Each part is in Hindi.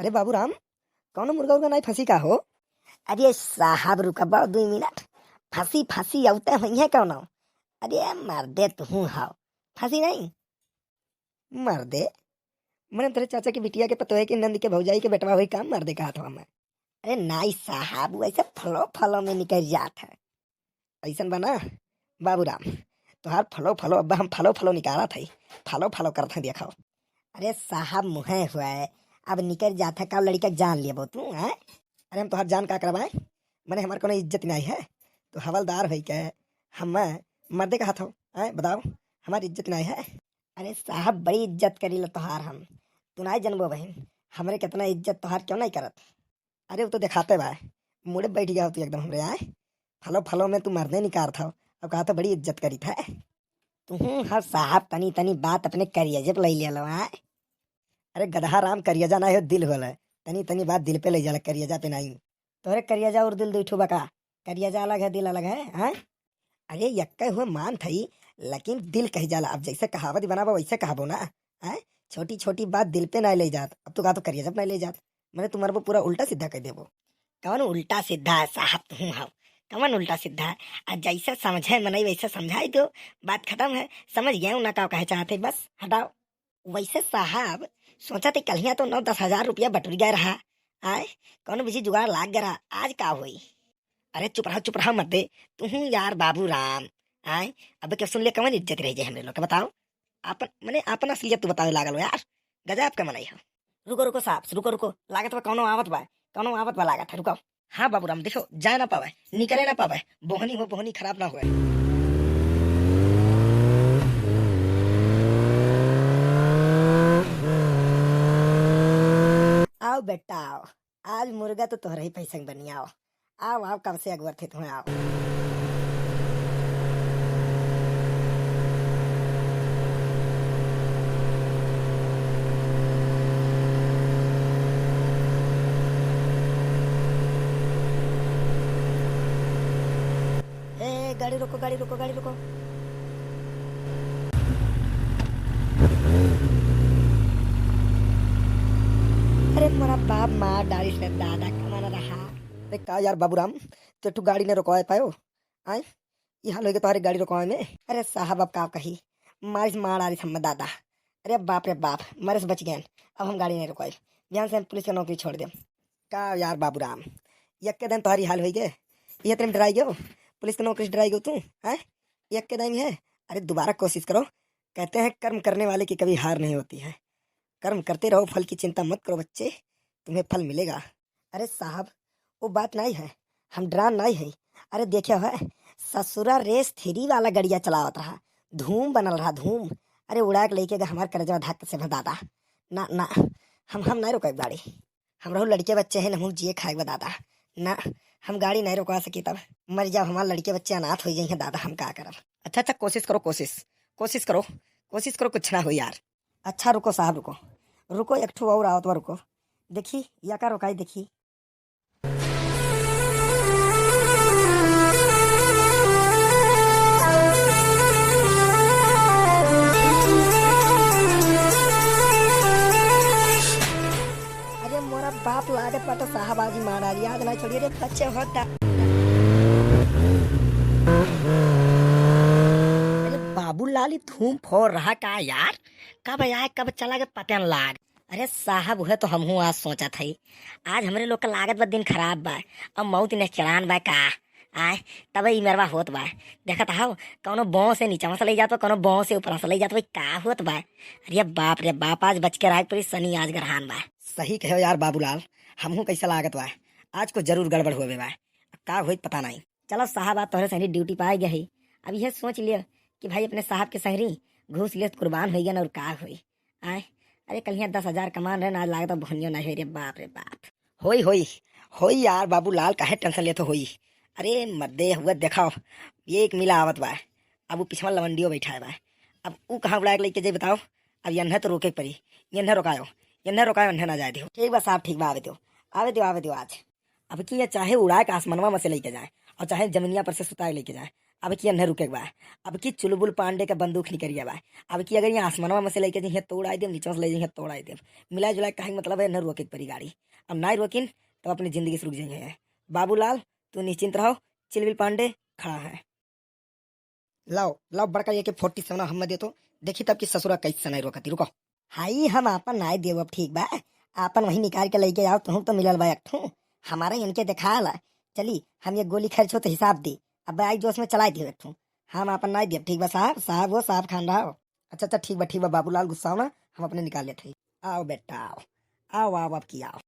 अरे बाबू राम, कौन मुर्गा उर्गा नहीं फंसी का हो? अरे साहब रुका बा 2 मिनट। फंसी फंसी औते हुई है कौन? अरे मर दे तू हाव। फंसी नहीं मर दे। मैंने तेरे चाचा की बिटिया के पतो है कि नंद के भौजाई के बेटवा हुई काम मर दे कहा था मैं। अरे नाई साहब वैसे फलो फलो में निकल जात है। ऐसा बना बाबू राम, तुहार फलो फलो अब्बा हम फलो फलो निकाला था। फलो फलो करते देखो। अरे साहब मुहे हुआ है। अब निकल जाता का लड़का जान लिया वो तू है। अरे हम तुहार जान का करवाए? मैंने हमारे को इज्जत नहीं है तो हवलदार है क्या? हम मर्दे का हाथ हो है बताओ, हमारी इज्जत नहीं है? अरे साहब बड़ी इज्जत करी ला तोहार हम। तू नहीं जनबो बहन, हमरे कितना इज्जत तोहार क्यों नहीं करत? अरे वो तो दिखाते बा, मुड़े बैठ गया हो तू एकदम हमरे आए। फलो फलो में तू मर्दे निकार था अब कहा तो बड़ी इज्जत करी था। तू हर साहब तनी तनी बात अपने करिए जब ले लिया लो आए। अरे गधा राम, करियजा ना हो दिल होला। तनी तनी बात दिल पे ले जाला, करियजा पे नहीं। तोरे करियजा और दिल दुठो बका। करियजा अलग है दिल अलग है हाँ? अरे यक्के हुए मान थई, लेकिन दिल कह जाला। अब जैसे कहावत बनाबो वैसे कहबो ना है। छोटी छोटी बात दिल पे ना ले जात, अब तो कहा तो करियजा पे नहीं ले जात। मैंने तुम्हारे को पूरा उल्टा सीधा कह देबो। कौन उल्टा सीधा है साहब तू हाउ? कौन उल्टा सीधा है? आज जैसा समझे मनई वैसे समझाई दो। बात खत्म है, समझ गया हूं ना का कहे चाहते, बस हटाओ। वैसे साहब सोचा थे कल तो 9-10 हजार रुपया बटुर गया रहा। आए कौन बिजी जुगाड़ लाग गया, आज का हुई? अरे चुप रहा मत दे तू यार बाबू राम। आए अब क्या सुन ले, कौन इज्जत रह जाए हमने लोग का बताओ। आपन मैंने अपन असलियत तू बतावे लागल हो यार। गजब का मनाई हो। रुको रुको साहब रुको रुको, लागत बा कौनो आवत बा लागत है, रुको। हाँ बाबू राम देखो, जा ना पावे, निकले ना पावे, बोहनी हो बोहनी खराब ना हुए। आओ बेटा आओ। आज मुर्गा तो तोहरा ही पैसा बनी आओ। आओ आओ, कब से अगवर थे तुम्हें, आओ। ए गाड़ी रोको गाड़ी रोको गाड़ी रोको। अरे मोरा बाप मार डाली से दादा कमाना रहा। अरे का यार बाबू राम, ते तू गाड़ी ने रोकवा पायो? आए ये हाल हो गया तुम्हारी गाड़ी रोकवाए में। अरे साहब अब का कही, मारिस मार आ रही हम दादा। अरे बाप रे बाप, मरे से बच गए। अब हम गाड़ी नहीं रुकवाई, ध्यान से हम पुलिस की नौकरी छोड़ दे। का यार बाबू राम, एक के दिन तुम्हारी हाल हुई गए। ये तुम डराई गयो, पुलिस की नौकरी से डराई गयो तू है? एक के दिन है। अरे दोबारा कोशिश करो। कहते हैं कर्म करने वाले की कभी हार नहीं होती है। कर्म करते रहो, फल की चिंता मत करो बच्चे, तुम्हें फल मिलेगा। अरे साहब वो बात नहीं है, हम डरान नहीं है। अरे देखियो है, ससुरा रेस थ्री वाला गड़िया चलावत रहा, धूम बनल रहा धूम। अरे उड़ा के लेके गए हमारे करजवा धक्के से दादा। ना ना, हम नहीं रुके गाड़ी। हम रहो लड़के बच्चे हैं, नमूक जिए खाए दादा। ना, हम गाड़ी नहीं रुकवा सकी, तब मर जाओ हमारे लड़के बच्चे अनाथ हो जाएंगे दादा, हम क्या करब? अच्छा अच्छा, कोशिश करो कोशिश करो कोशिश करो, कुछ ना हो यार। अच्छा रुको साहब रुको रुको, एक ठो और आओ तो रुको। देखी या का रुकाई देखी। अरे मोरा बाप लागत बाटा साहब आजी मार डाली, याद ना छोड़िए रे बच्चे होता। अरे बाबू लाली धूम फोड़ रहा का यार, कब आया कब चला गया पता न लाग। अरे साहब वह तो हम आज सोचा था आज हमरे लोग का लागत बा दिन खराब बा। अब मौत ने चलान बा का आए, तब ई मेरवा होत बा। देखा था कौनो बाँव से नीचा से ले जात बा, कौनो बाँव से ऊपर से ले जात बा, का होत बा? अरे बाप रे बाप, आज बच के राय पूरी सनी आज गरहान बा। सही कहो यार बाबूलाल, हमहू कैसा लागत बा, आज को जरूर गड़बड़ होवे बा। का हुई पता नहीं। चलो साहब आज तोहरे सहरी ड्यूटी पाए गई। अब यह सोच लिया कि भाई अपने साहब के सहरी घूस लिए तो कुर्बान हो गया ना, और का हुई आए। अरे कल यहाँ 10 हजार कमान रहे ना, आज लागत भनियो नहीं हो रे बाप रे बाप। होई होई होई यार बाबू लाल, काहे टेंशन ले तो होई। अरे मर्दे हुआ देखा, ये एक मिला आवत बा। अब वो पिछवा लवंडियो बैठा है बा। अब वो कहाँ बुला के लेके जाए बताओ? अब यन्हे तो रोके पड़ी, यन्हे रोकायो यन्हे ना जाए दो। ठीक बा साहब ठीक बा, आवे दो आज। अब की ये चाहे उड़ा के आसमानवा में से लेके जाए और चाहे जमीनिया पर से सुताए लेके जाए, अब की अन्ना रुके बा। अब की चुलबुल पांडे का बंदूक निकरिया बा। अब की अगर यहाँ आसमानवा में से लेके जइहे तोड़ आई देम, नीचे से ले जइहे तोड़ आई देम। मिला जुला कहे मतलब है न रोके के परी गाड़ी। अब ना रोकिन तो अपनी जिंदगी से रुक जाएंगे। बाबूलाल तू निश्चिंत रहो, चिलबिल पांडे खड़ा है। लाओ लाओ बड़का ये के 47 हम दे तो देखी तब की ससुरा कैसे नहीं रोकती। रुको हाई हम आपन नाय देव अब ठीक बा। आपन वही निकाल के लेके आओ तुम तो मिलल बा एक ठो हमारा इनके देखा ला। चली हम ये गोली खर्च हो तो हिसाब दी। अब बाइक जोश में चला दियो एक ठो। हम आपन नाय देव ठीक बा साहब। साहब वो साहब खान रहा हो। अच्छा अच्छा ठीक बा बाबूलाल गुस्सा हो ना, हम अपने निकाल लेते। आओ बेटा आओ आओ आओ अब की आओ।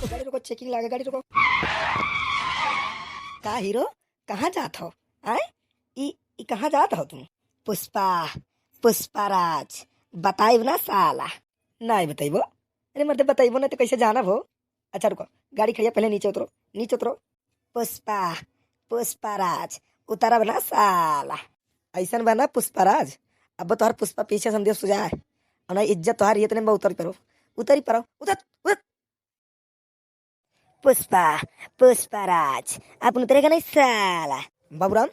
गाड़ी रोको चेकिंग लागे गाड़ी रोको। का हीरो कहाँ जात हो? आए ई कहाँ जात हो तुम? पुष्पा पुष्पाराज बताइब ना साला। नहीं बताइबो। अरे मर्दे बताइबो ना तो कैसे जाना हो? अच्छा रुको गाड़ी खड़िया पहले नीचे उतरो नीचे उतरो। पुष्पा पुष्पाराज उतरब ना साला। ऐसा बना पुष्पाराज अब तोहर पुष्पा पीछे संदेश सुझाए और ना इज्जत तोहार इतने में उतरी परो उतर उतर। पुष्पा पुष्पाराज अपन उतरेगा नहीं साला। बाबूराम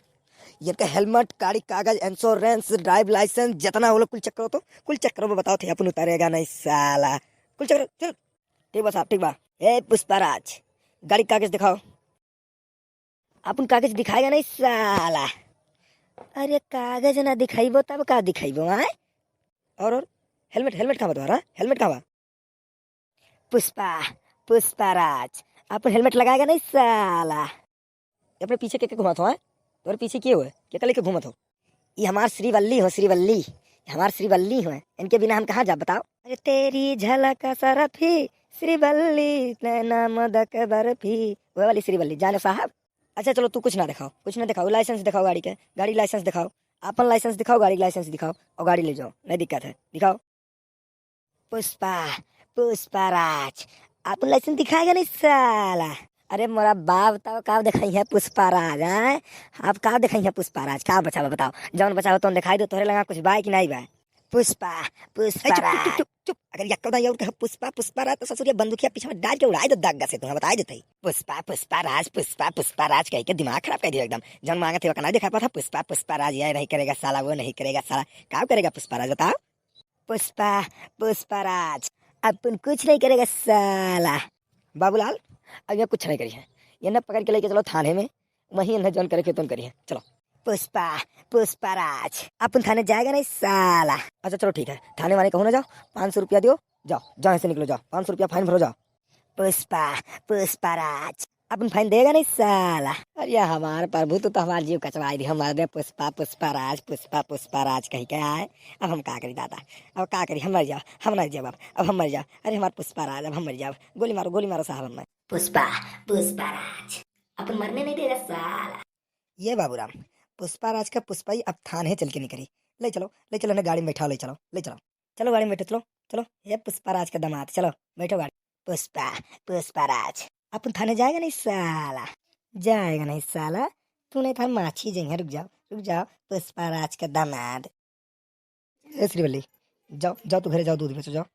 ये का हेलमेट गाड़ी कागज इंश्योरेंस ड्राइव लाइसेंस जितना वो लोग कुल चक्कर हो तो कुल चक्करों में बताओ थे अपन उतरेगा नहीं साला। कुल चक्कर चल ठीक बा साहब ठीक बा। ए पुष्पाराज गाड़ी कागज दिखाओ। अपन कागज दिखाएगा नहीं साला। अरे कागज ना दिखाइबो तब का दिखाइबो आए? और हेलमेट हेलमेट कहाँ बा तुम्हारा? हेलमेट कहाँ बा? पुष्पा पुष्पाराज अपन हेलमेट लगाएगा नहीं साला। अपने पीछे के घुमात हो? तुम्हारे पीछे किए हुए क्या लेके घूमत हो? ये हमार श्रीवल्ली हो श्रीवल्ली हमार श्रीवल्ली हो। इनके बिना हम कहाँ जा बताओ? अरे तेरी झलक सरफी श्रीवल्ली नैना मदक बर्फी वो वाली श्रीवल्ली जाने साहब। अच्छा चलो तू कुछ ना दिखाओ लाइसेंस दिखाओ गाड़ी के गाड़ी लाइसेंस दिखाओ। अपन लाइसेंस दिखाओ गाड़ी लाइसेंस दिखाओ और गाड़ी ले जाओ नहीं दिक्कत है दिखाओ। पुष्पा पुष्पाराज अपन लाइसेंस दिखाएगा नहीं साला। अरे मोरा बाप बताओ का दिखाई है पुष्पाराज है? आप का दिखाई है पुष्पाराज का बचाओ बताओ जौन बचाओ तो दिखाई दो तोहरे लगा कुछ बाय कि नहीं बाय? पुष्पा पुष्पाराज चुप अगर यक्का उदा और कहा पुष्पा पुष्पाराज तो ससुरिया बंदूकिया पीछे में डाल के उड़ाई दो दाग से तुम्हें बता देते। पुष्पा पुष्पाराज कह के दिमाग खराब कर दिया एकदम। जौन मांगा थे नहीं दिखा पाता पुष्पा पुष्पाराज ये नहीं करेगा साला वो नहीं करेगा साला क्या करेगा पुष्पाराज बताओ? पुष्पा पुष्पाराज अपन कुछ नहीं करेगा साला। बाबूलाल अब ये कुछ नहीं करी है ये न पकड़ के लेके चलो थाने में वही न जौन करे तुम करिए चलो। पुष्पा पुष्पाराज अपन थाने जाएगा नहीं साला। अच्छा चलो ठीक है थाने वाले कहो ना जाओ 500 रुपया दियो जाओ जहाँ से निकलो जाओ 500 रुपया फाइन भरो जाओ। पुष्पा पुष्पाराज अपन फाइन देगा नहीं साला। अरे हमारे प्रभु तो हमारे जीव कचवाई दी हमारे पुष्पा पुष्पाराज कहीं क्या है। अब हम क्या करी दादा अब क्या करी हम मर जाओ हम मर जाओ अब हम मर जाओ। अरे हमारे पुष्पाराज अब हम मर जाओ गोली मारो साहब हम। पुष्पा पुष्पाराज अपन मरने नहीं देगा साला। ये बाबूराम पुष्पाराज का पुष्पा ही अब थाने चल के निकली। ले चलो ना गाड़ी में बैठाओ ले चलो चलो गाड़ी में बैठो चलो चलो ये पुष्पाराज का दामाद चलो बैठो गाड़ी। पुष्पा पुष्पाराज अपन थाने जाएगा नहीं साला तू नहीं था माछी जाएंगे। रुक जाओ पुष्पाराज का दामाद। श्रीवल्ली जाओ तू घरे जाओ दूध बेचो जाओ।